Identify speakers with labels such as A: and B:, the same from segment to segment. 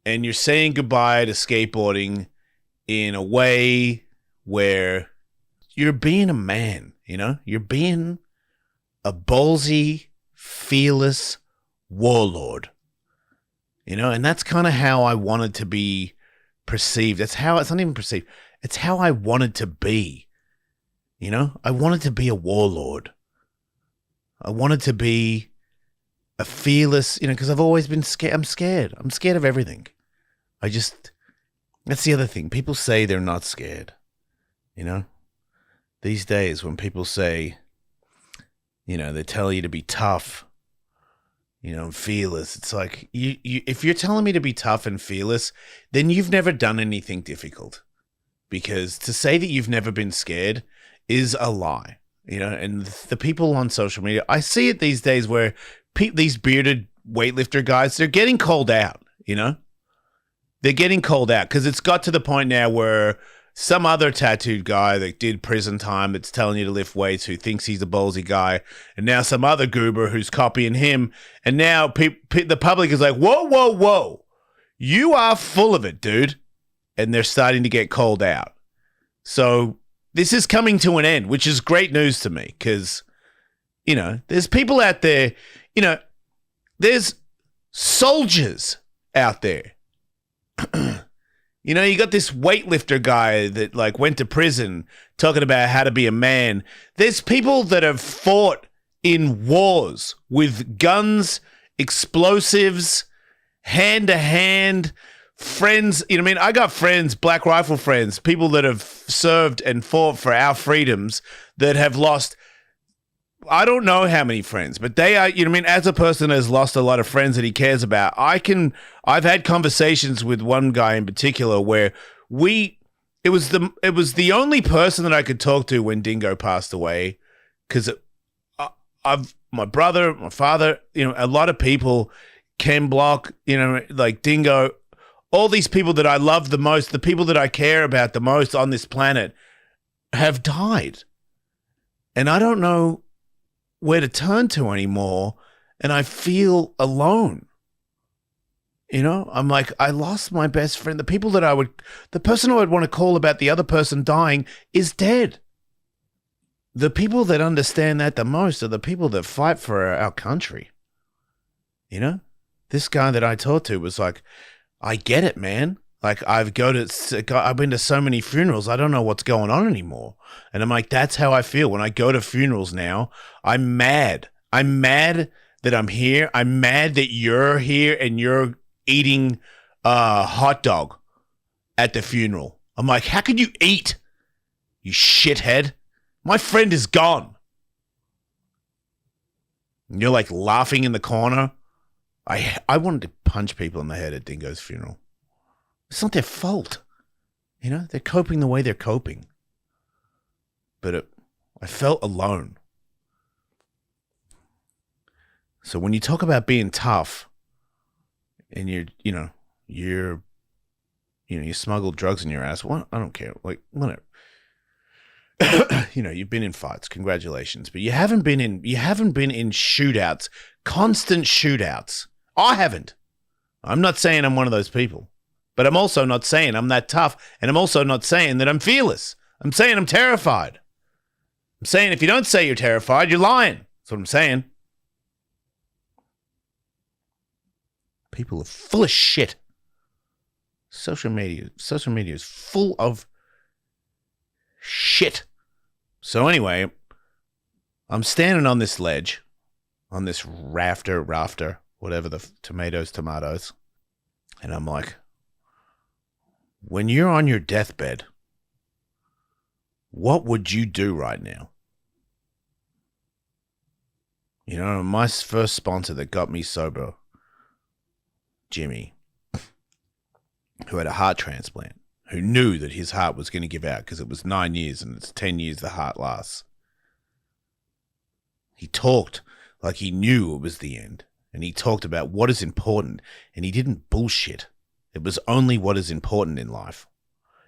A: and you're saying goodbye to skateboarding in a way where you're being a man, You're being a ballsy, fearless warlord, and that's kind of how I wanted to be perceived. It's not even perceived. It's how I wanted to be, I wanted to be a warlord. I wanted to be a fearless, because I've always been scared. I'm scared. I'm scared of everything. That's the other thing. People say they're not scared, These days when people say, they tell you to be tough, and fearless. It's like, if you're telling me to be tough and fearless, then you've never done anything difficult. Because to say that you've never been scared is a lie, and the people on social media, I see it these days where these bearded weightlifter guys, they're getting called out, They're getting called out because it's got to the point now where some other tattooed guy that did prison time that's telling you to lift weights, who thinks he's a ballsy guy, and now some other goober who's copying him, and now the public is like, whoa, whoa, whoa, you are full of it, dude, and they're starting to get called out. So this is coming to an end, which is great news to me because, there's people out there, there's soldiers out there. You got this weightlifter guy that went to prison talking about how to be a man. There's people that have fought in wars with guns, explosives, hand to hand, friends. I got friends, black rifle friends, people that have served and fought for our freedoms that have lost, I don't know how many friends, but they are, as a person that has lost a lot of friends that he cares about, I've had conversations with one guy in particular where it was the only person that I could talk to when Dingo passed away. Cause my brother, my father, a lot of people, Ken Block, Dingo, all these people that I love the most, the people that I care about the most on this planet have died. And I don't know where to turn to anymore, and I feel alone. I'm like, I lost my best friend. The person I would want to call about the other person dying is dead. The people that understand that the most are the people that fight for our country. This guy that I talked to was like, I get it, man. I've been to so many funerals, I don't know what's going on anymore. And I'm like, that's how I feel. When I go to funerals now, I'm mad. I'm mad that I'm here. I'm mad that you're here and you're eating a hot dog at the funeral. I'm like, how could you eat, you shithead? My friend is gone. And you're laughing in the corner. I wanted to punch people in the head at Dingo's funeral. It's not their fault. They're coping the way they're coping. But I felt alone. So when you talk about being tough and you smuggle drugs in your ass, what? I don't care. Whatever. You've been in fights. Congratulations. But you haven't been in shootouts, constant shootouts. I haven't. I'm not saying I'm one of those people. But I'm also not saying I'm that tough, and I'm also not saying that I'm fearless. I'm saying I'm terrified. I'm saying if you don't say you're terrified, you're lying. That's what I'm saying. People are full of shit. Social media is full of shit. So anyway, I'm standing on this ledge, on this rafter, whatever the tomatoes, and I'm like, when you're on your deathbed, what would you do right now? My first sponsor that got me sober, Jimmy, who had a heart transplant, who knew that his heart was going to give out because it was 9 years and it's 10 years the heart lasts. He talked like he knew it was the end, and he talked about what is important, and he didn't bullshit. It was only what is important in life.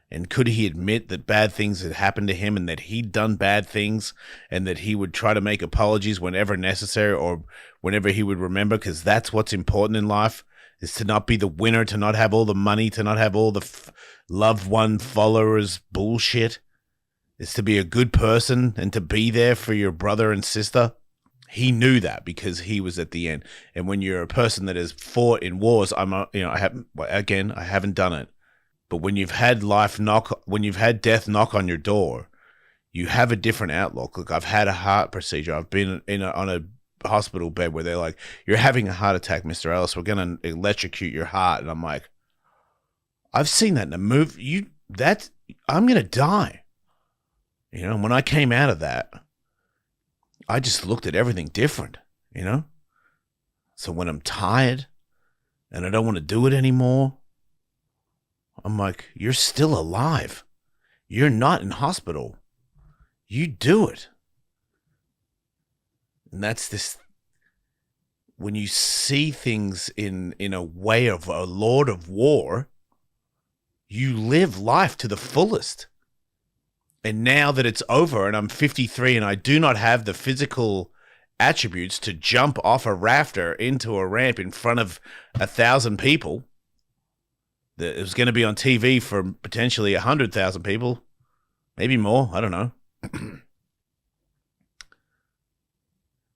A: And could he admit that bad things had happened to him and that he'd done bad things and that he would try to make apologies whenever necessary or whenever he would remember, because that's what's important in life, is to not be the winner, to not have all the money, to not have all the loved one followers bullshit. It's to be a good person and to be there for your brother and sister. He knew that because he was at the end. And when you're a person that has fought in wars, I haven't done it. But when you've had death knock on your door, you have a different outlook. Look, I've had a heart procedure. I've been on a hospital bed where they're like, "You're having a heart attack, Mr. Ellis. We're going to electrocute your heart." And I'm like, I've seen that in a movie. I'm going to die. And when I came out of that, I just looked at everything different, So when I'm tired and I don't want to do it anymore, I'm like, you're still alive. You're not in hospital. You do it. And that's this, when you see things in a way of a lord of war, you live life to the fullest. And now that it's over and I'm 53 and I do not have the physical attributes to jump off a rafter into a ramp in front of 1,000 people, that it was going to be on TV for potentially 100,000 people, maybe more, I don't know,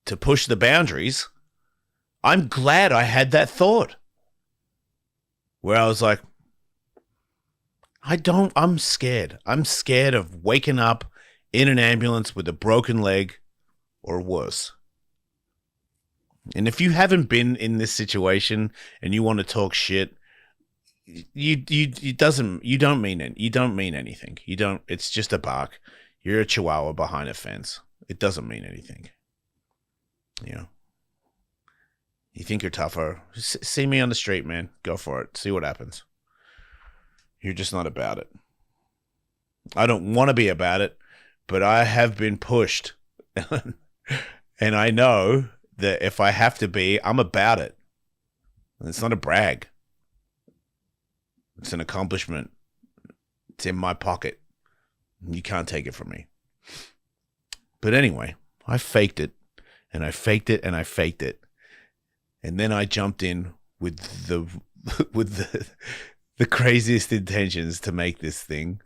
A: to push the boundaries, I'm glad I had that thought where I was like, I'm scared. I'm scared of waking up in an ambulance with a broken leg or worse. And if you haven't been in this situation and you want to talk shit, you don't mean anything. It's just a bark. You're a chihuahua behind a fence. It doesn't mean anything. You think you're tougher. See me on the street, man. Go for it. See what happens. You're just not about it. I don't want to be about it, but I have been pushed. And I know that if I have to be, I'm about it. And it's not a brag. It's an accomplishment. It's in my pocket. You can't take it from me. But anyway, I faked it, and I faked it, and I faked it. And then I jumped in with the craziest intentions to make this thing.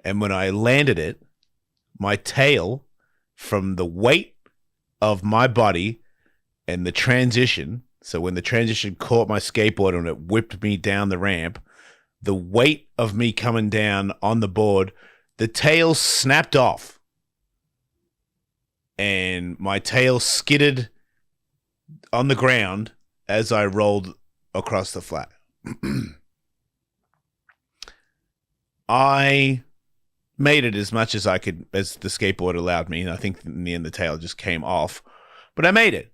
A: And when I landed it, my tail, from the weight of my body and the transition, so when the transition caught my skateboard and it whipped me down the ramp, the weight of me coming down on the board, the tail snapped off. And my tail skidded on the ground as I rolled across the flat. I made it as much as I could, as the skateboard allowed me. And I think in the end, the tail just came off. But I made it.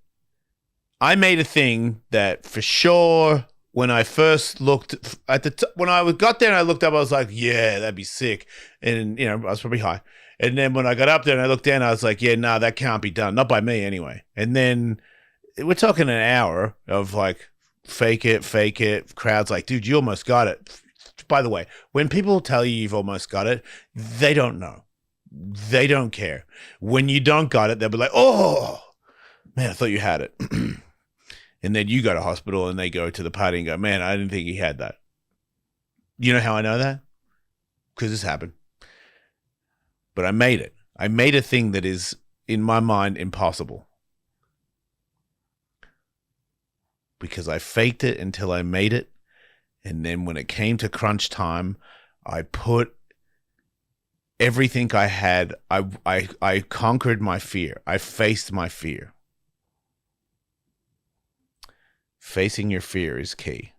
A: I made a thing that for sure, when I first looked at when I got there and I looked up, I was like, yeah, that'd be sick. And, I was probably high. And then when I got up there and I looked down, I was like, yeah, no, that can't be done. Not by me anyway. And then we're talking an hour of like, fake it. Crowd's like, dude, you almost got it. By the way, when people tell you you've almost got it, they don't know. They don't care. When you don't got it, they'll be like, oh, man, I thought you had it. And then you go to hospital and they go to the party and go, man, I didn't think he had that. You know how I know that? Because this happened. But I made it. I made a thing that is, in my mind, impossible. Because I faked it until I made it. And then when it came to crunch time, I put everything I had. I conquered my fear. I faced my fear. Facing your fear is key.